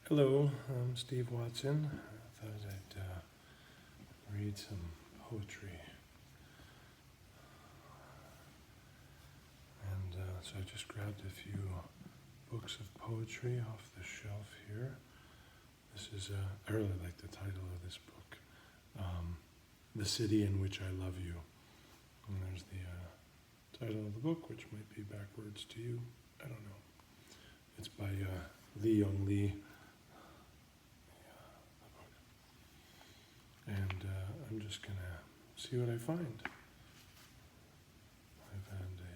Hello, I'm Steve Watson. I thought I'd read some poetry. And so I just grabbed a few books of poetry off the shelf here. This is, I really like the title of this book, The City in Which I Love You. And there's the title of the book, which might be backwards to you. I don't know. It's by Lee Young Lee. And I'm just going to see what I find. I found a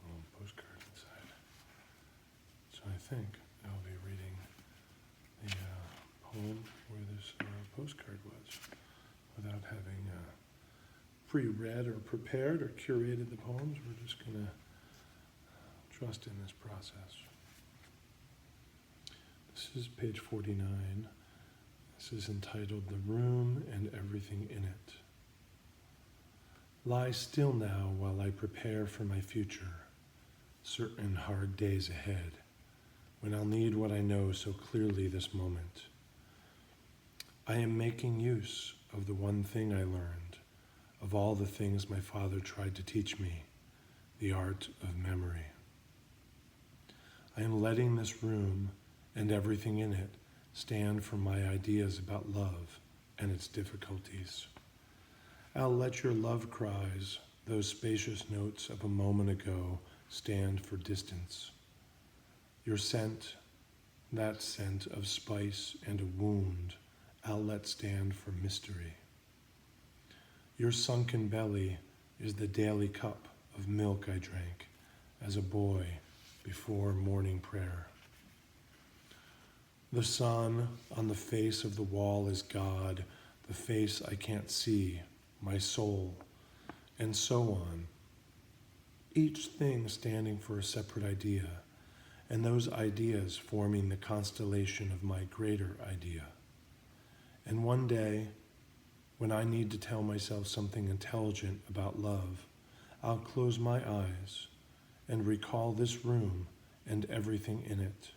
little postcard inside. So I think I'll be reading the poem where this postcard was without having pre-read or prepared or curated the poems. We're just going to trust in this process. This is page 49. This is entitled The Room and Everything in It. Lie still now while I prepare for my future, certain hard days ahead, when I'll need what I know so clearly this moment. I am making use of the one thing I learned, of all the things my father tried to teach me, the art of memory. I am letting this room and everything in it stand for my ideas about love and its difficulties. I'll let your love cries, those spacious notes of a moment ago, stand for distance. Your scent, that scent of spice and a wound, I'll let stand for mystery. Your sunken belly is the daily cup of milk I drank as a boy before morning prayer. The sun on the face of the wall is God, the face I can't see, my soul, and so on. Each thing standing for a separate idea, and those ideas forming the constellation of my greater idea. And one day, when I need to tell myself something intelligent about love, I'll close my eyes and recall this room and everything in it.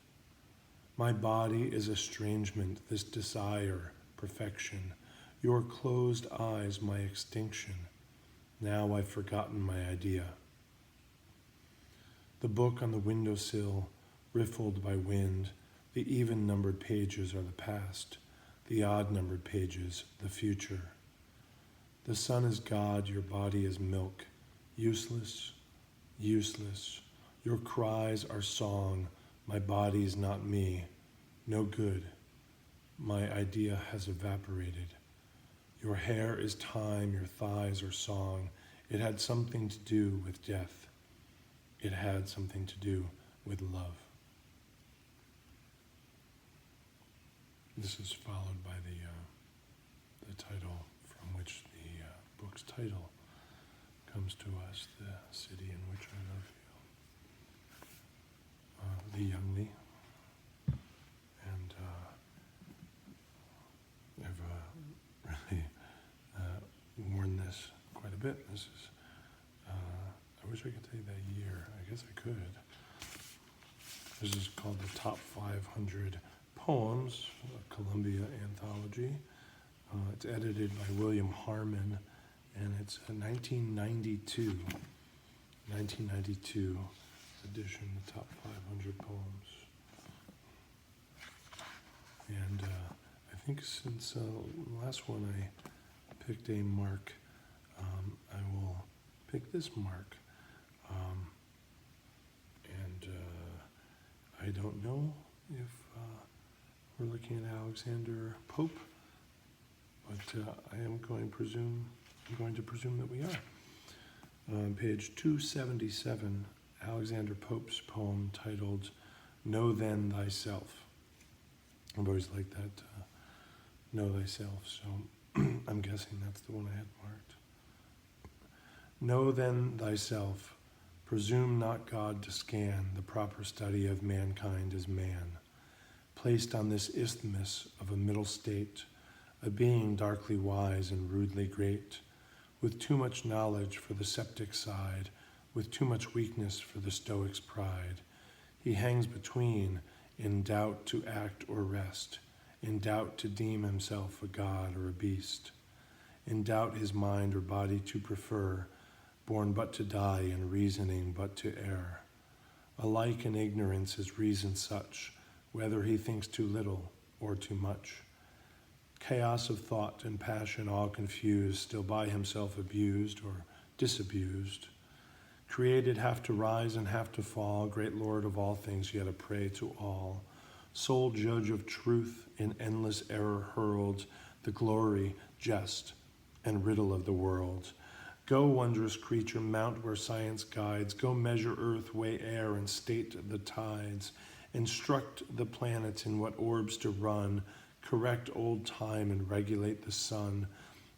My body is estrangement, this desire, perfection. Your closed eyes, my extinction. Now I've forgotten my idea. The book on the windowsill, riffled by wind, the even-numbered pages are the past, the odd-numbered pages, the future. The sun is God, your body is milk. Useless, useless. Your cries are song. My body's not me. No good. My idea has evaporated. Your hair is time, your thighs are song. It had something to do with death. It had something to do with love. This is followed by the title from which the book's title comes to us, The City in Which I Love You. Lee Young Lee. And I've really worn this quite a bit. This is, I wish I could tell you that year. I guess I could. This is called the Top 500 Poems, a Columbia anthology. It's edited by William Harmon, and it's a 1992 edition, the Top 500 Poems. And I think since the last one I picked a mark, I will pick this mark. And I don't know if we're looking at Alexander Pope, but I am going to presume that we are. Page 277, Alexander Pope's poem titled Know Then Thyself. I've always liked that, Know Thyself, so I'm guessing that's the one I had marked. Know then thyself, presume not God to scan the proper study of mankind as man, placed on this isthmus of a middle state, a being darkly wise and rudely great, with too much knowledge for the sceptic side, with too much weakness for the stoic's pride. He hangs between, in doubt to act or rest, in doubt to deem himself a god or a beast, in doubt his mind or body to prefer, born but to die and reasoning but to err. Alike in ignorance is reason such, whether he thinks too little or too much. Chaos of thought and passion all confused, still by himself abused or disabused. Created half to rise and half to fall, great Lord of all things, yet a prey to all. Sole judge of truth, in endless error hurled, the glory, jest, and riddle of the world. Go, wondrous creature, mount where science guides. Go measure earth, weigh air, and state the tides. Instruct the planets in what orbs to run. Correct old time and regulate the sun.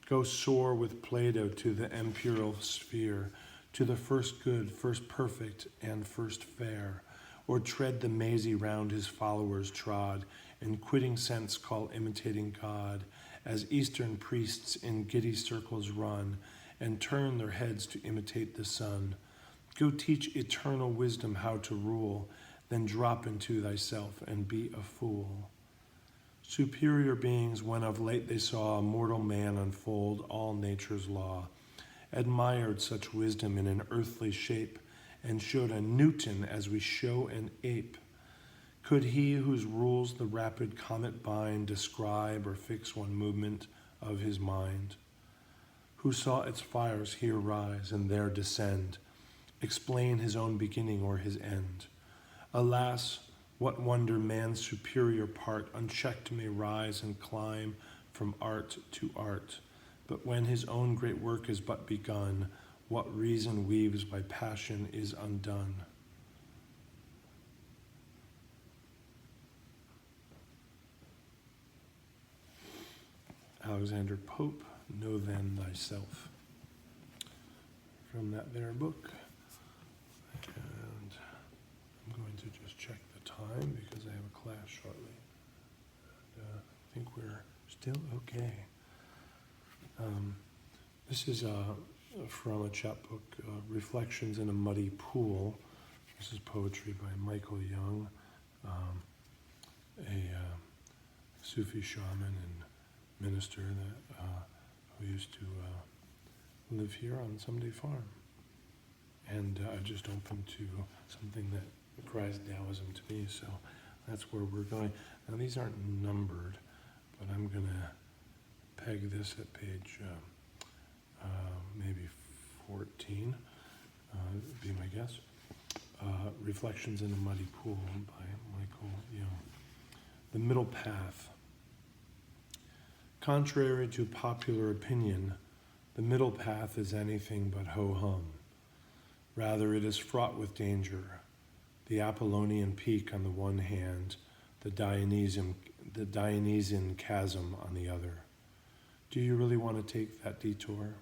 Go soar with Plato to the imperial sphere, to the first good, first perfect, and first fair. Or tread the mazy round his followers trod, and quitting sense call imitating God, as Eastern priests in giddy circles run, and turn their heads to imitate the sun. Go teach eternal wisdom how to rule, then drop into thyself and be a fool. Superior beings, when of late they saw a mortal man unfold all nature's law, admired such wisdom in an earthly shape, and showed a Newton as we show an ape. Could he whose rules the rapid comet bind describe or fix one movement of his mind? Who saw its fires here rise and there descend, explain his own beginning or his end? Alas, what wonder man's superior part unchecked may rise and climb from art to art. But when his own great work is but begun, what reason weaves by passion is undone. Alexander Pope, Know Then Thyself. From that there book. And I'm going to just check the time because I have a class shortly. And, I think we're still okay. This is from a chapbook, Reflections in a Muddy Pool. This is poetry by Michael Young, a Sufi shaman and minister that who used to live here on Someday Farm. And I just opened to something that cries Taoism to me, so that's where we're going. Now these aren't numbered, but I'm going to peg this at page maybe 14, would be my guess. Reflections in a Muddy Pool by Michael Young. The Middle Path. Contrary to popular opinion, the middle path is anything but ho-hum. Rather, it is fraught with danger. The Apollonian peak on the one hand, the Dionysian chasm on the other. Do you really want to take that detour?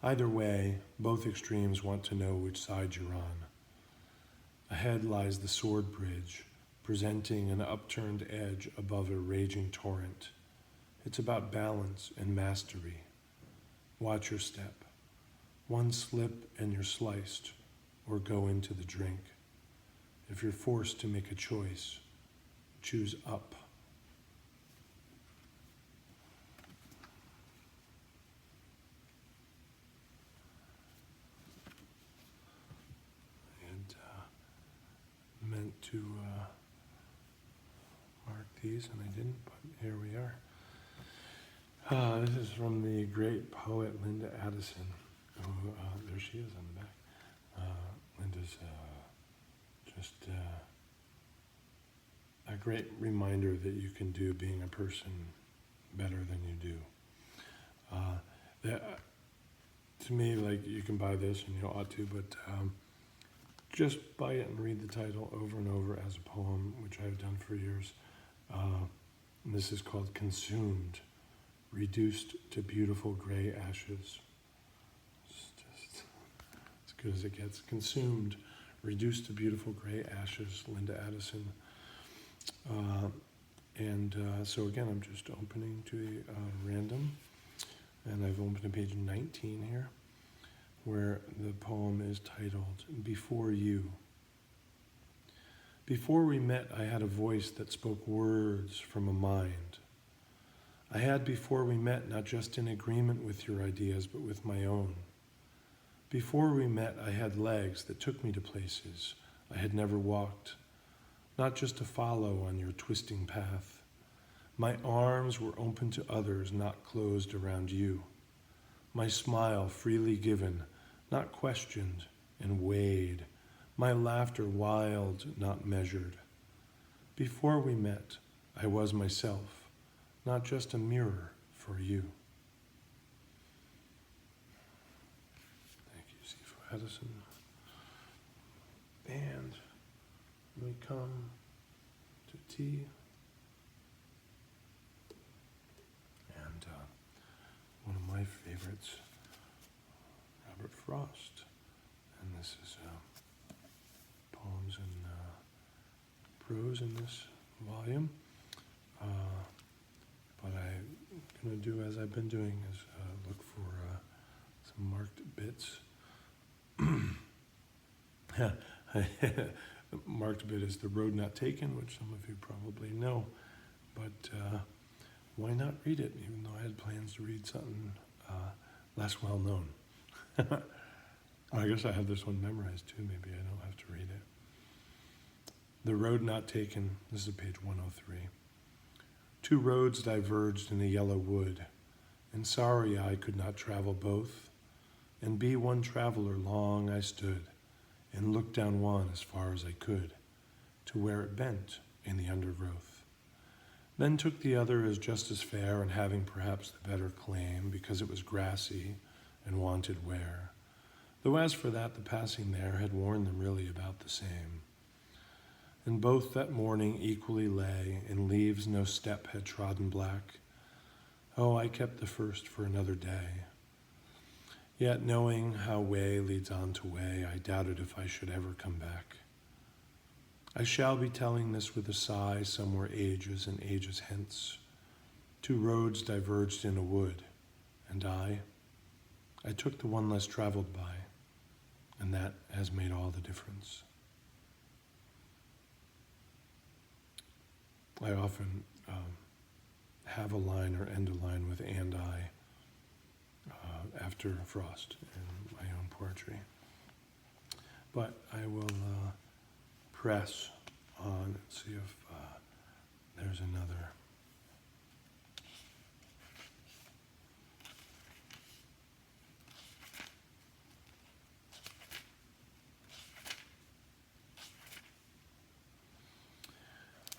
Either way, both extremes want to know which side you're on. Ahead lies the sword bridge, presenting an upturned edge above a raging torrent. It's about balance and mastery. Watch your step. One slip and you're sliced, or go into the drink. If you're forced to make a choice, choose up. And meant to mark these, and I didn't, but here we are. This is from the great poet Linda Addison. Who, there she is on the back. Linda's just a great reminder that you can do being a person better than you do. To me, like, you can buy this and you ought to, but just buy it and read the title over and over as a poem, which I've done for years. And this is called Consumed, Reduced to Beautiful Gray Ashes. It's just as good as it gets. Consumed, Reduced to Beautiful Gray Ashes, Linda Addison. So again, I'm just opening to random, and I've opened to page 19 here, where the poem is titled, Before You. Before we met, I had a voice that spoke words from a mind. I had, before we met, not just in agreement with your ideas, but with my own. Before we met, I had legs that took me to places I had never walked, not just to follow on your twisting path. My arms were open to others, not closed around you. My smile freely given, not questioned and weighed. My laughter wild, not measured. Before we met, I was myself, not just a mirror for you. Thank you, Sifu Addison. And we come to tea. And one of my favorites, Robert Frost. And this is poems and prose in this volume. But I'm going to do as I've been doing is look for some marked bits. Marked bit is The Road Not Taken, which some of you probably know. But why not read it, even though I had plans to read something less well known. I guess I have this one memorized too, maybe I don't have to read it. The Road Not Taken, this is page 103. Two roads diverged in a yellow wood, and sorry I could not travel both, and be one traveler long I stood, and looked down one as far as I could, to where it bent in the undergrowth. Then took the other as just as fair, and having perhaps the better claim, because it was grassy and wanted wear. Though as for that, the passing there had worn them really about the same. And both that morning equally lay, in leaves no step had trodden black. Oh, I kept the first for another day. Yet knowing how way leads on to way, I doubted if I should ever come back. I shall be telling this with a sigh somewhere ages and ages hence. Two roads diverged in a wood, and I took the one less traveled by, and that has made all the difference. I often have a line or end a line with "and I" after Frost in my own poetry. But I will press on and see if there's another.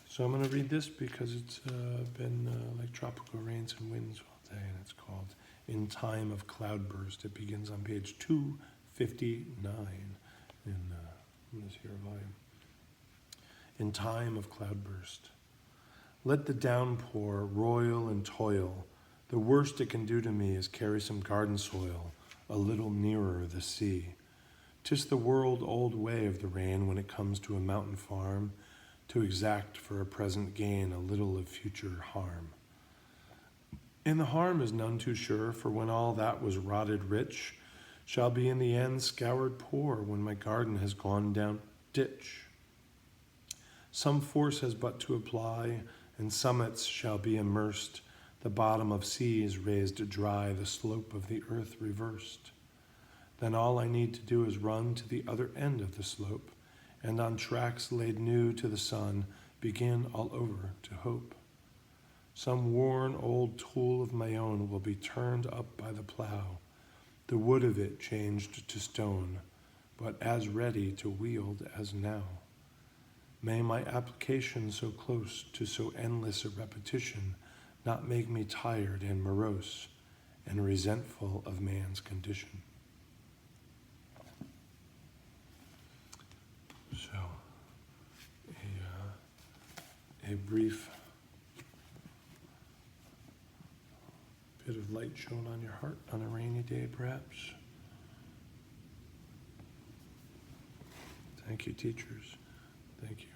So I'm going to read this because it's been like tropical rains and winds all day, and it's called In Time of Cloudburst. It begins on page 259 in this here volume. In time of cloudburst. Let the downpour roil and toil. The worst it can do to me is carry some garden soil a little nearer the sea. 'Tis the world-old way of the rain when it comes to a mountain farm, to exact for a present gain a little of future harm. And the harm is none too sure, for when all that was rotted rich shall be in the end scoured poor when my garden has gone down ditch. Some force has but to apply, and summits shall be immersed, the bottom of seas raised dry, the slope of the earth reversed. Then all I need to do is run to the other end of the slope, and on tracks laid new to the sun, begin all over to hope. Some worn old tool of my own will be turned up by the plow, the wood of it changed to stone, but as ready to wield as now. May my application so close to so endless a repetition not make me tired and morose and resentful of man's condition. So, a brief bit of light shone on your heart on a rainy day, perhaps. Thank you, teachers. Thank you.